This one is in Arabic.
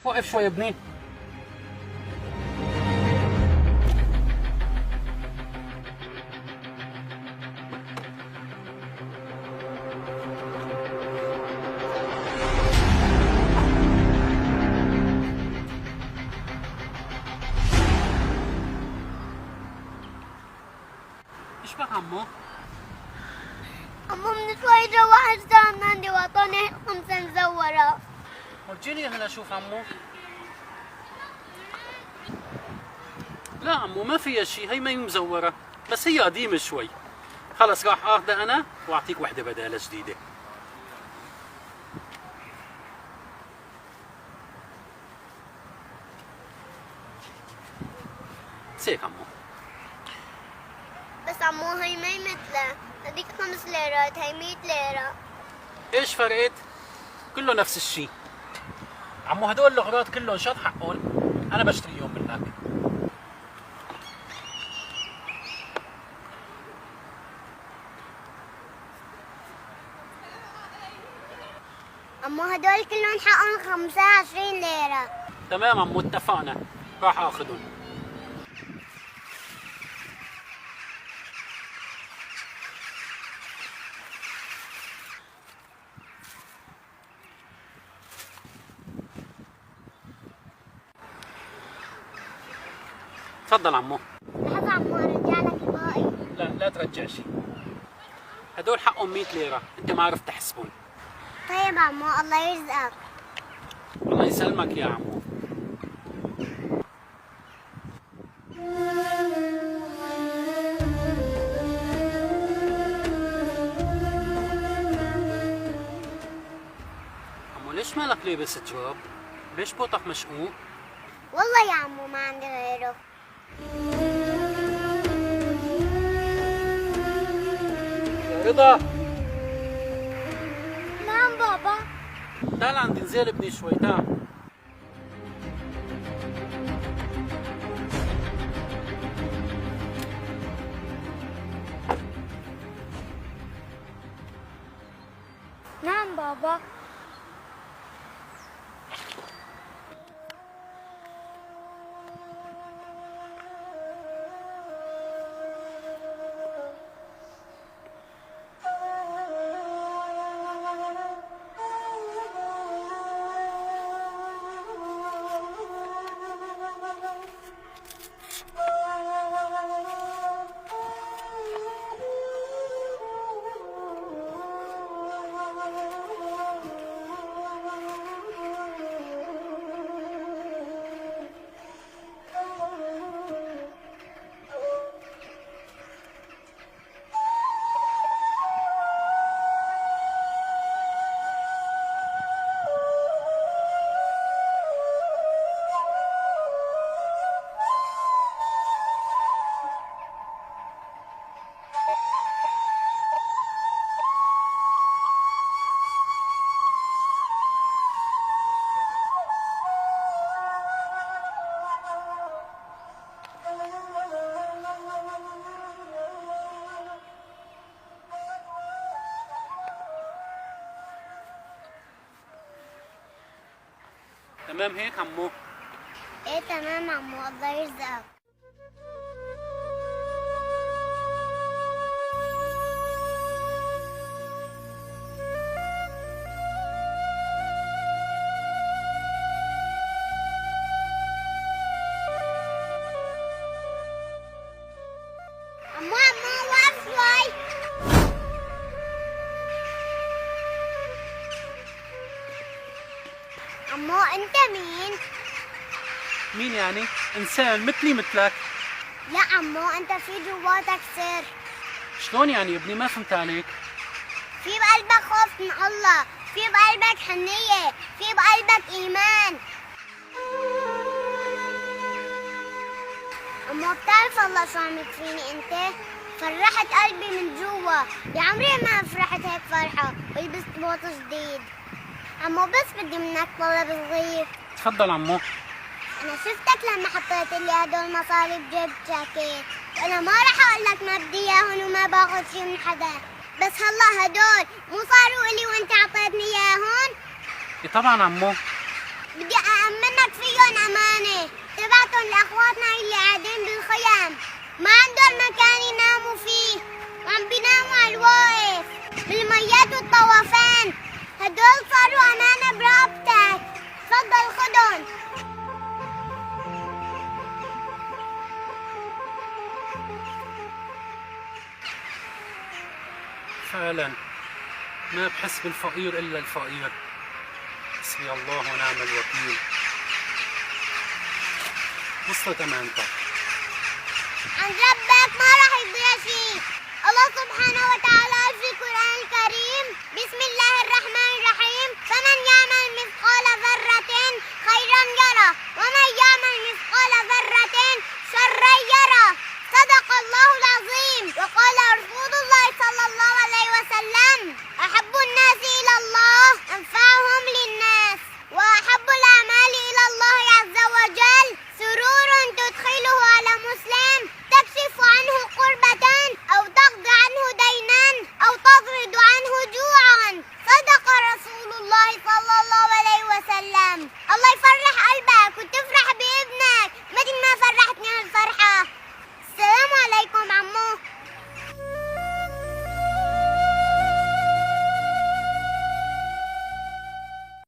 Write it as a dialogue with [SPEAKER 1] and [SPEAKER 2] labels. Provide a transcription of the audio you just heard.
[SPEAKER 1] وقف شوي يا ابني. ايش بك عمو؟
[SPEAKER 2] عمو من شوي جا واحد ساهم عندي واعطاني 5 مزورة.
[SPEAKER 1] ورجيني هلا شوف عمو. لا عمو ما فيها شيء، هي ما هي مزورة، بس هي قديمة شوي. خلص راح اخذها انا واعطيك وحدة بدالها جديدة. سيك عمو.
[SPEAKER 2] بس عمو هي ما هي مثلها، هذيك 5 ليرات هي 100 ليرة.
[SPEAKER 1] ايش فرقت؟ كله نفس الشيء. عمو هدول الاغراض كلهم شط حقهم، انا بشتريهم منك.
[SPEAKER 2] عمو هدول كلهم حقهم 25 ليرة.
[SPEAKER 1] تمام عمو اتفقنا، راح اخذهم. تفضل عمو.
[SPEAKER 2] لحظة عمو ارجع لك الباقي.
[SPEAKER 1] لا ترجع شيء. هدول حقهم 100 ليرة، انت ما عرفت تحسبهم.
[SPEAKER 2] طيب عمو الله يرزقك.
[SPEAKER 1] الله يسلمك يا عمو. عمو ليش مالك لابس جواب؟ ليش بوطك مشقوق؟
[SPEAKER 2] والله يا عمو ما عندي غيره.
[SPEAKER 1] يا رضا
[SPEAKER 2] نعم بابا.
[SPEAKER 1] تعال عندي، انزل ابني شوي، تعال.
[SPEAKER 2] نعم بابا.
[SPEAKER 1] تمام هيك عمو؟
[SPEAKER 2] ايه تمام عمو الله يرزقك. عمو وقف شوي. عمو انت مين؟
[SPEAKER 1] مين يعني؟ انسان مثلي مثلك.
[SPEAKER 2] لا عمو انت في جواتك سر.
[SPEAKER 1] شلون يعني يا ابني؟ ما فهمت عليك.
[SPEAKER 2] في بقلبك خوف من الله، في بقلبك حنية، في بقلبك إيمان. عمو بتعرف الله شو عملت فيني انت؟ فرحت قلبي من جوا، يا عمري ما فرحت هيك فرحة ولبست بوط جديد. عمو بس بدي منك طلب صغير.
[SPEAKER 1] تفضل عمو.
[SPEAKER 2] أنا شفتك لما حطيت لي هدول مصاري بجيب جاكيت، وأنا ما رح أقول لك ما بدي إياهم وما باخذ شي من حدا، بس هلا هدول مو صاروا إلي وأنت عطيتني إياهم؟
[SPEAKER 1] إيه طبعا عمو.
[SPEAKER 2] بدي أأمنك عندك فيهم أمانة. تبعتهم لأخواتنا اللي قاعدين بالخيام ما عندهم مكان يناموا فيه وعم بيناموا على الواقف بالميات والطوفان. هدول صاروا أمانة برقبتك، تفضل خدهم.
[SPEAKER 1] فعلا ما بحس بالفقير إلا الفقير. حسبي الله ونعم الوكيل. وصلت أمانتك.
[SPEAKER 2] عن ربك ما راح يضيع شيء. الله سبحانه وتعالى في القرآن الكريم: بسم الله الرحمن الرحيم، فمن يعمل مثقال ذرة خيرا يره ومن يعمل مثقال ذرة شرا يره. صدق الله العظيم. وقال رسول الله صلى الله عليه وسلم: أحب الناس إلى الله أنفعهم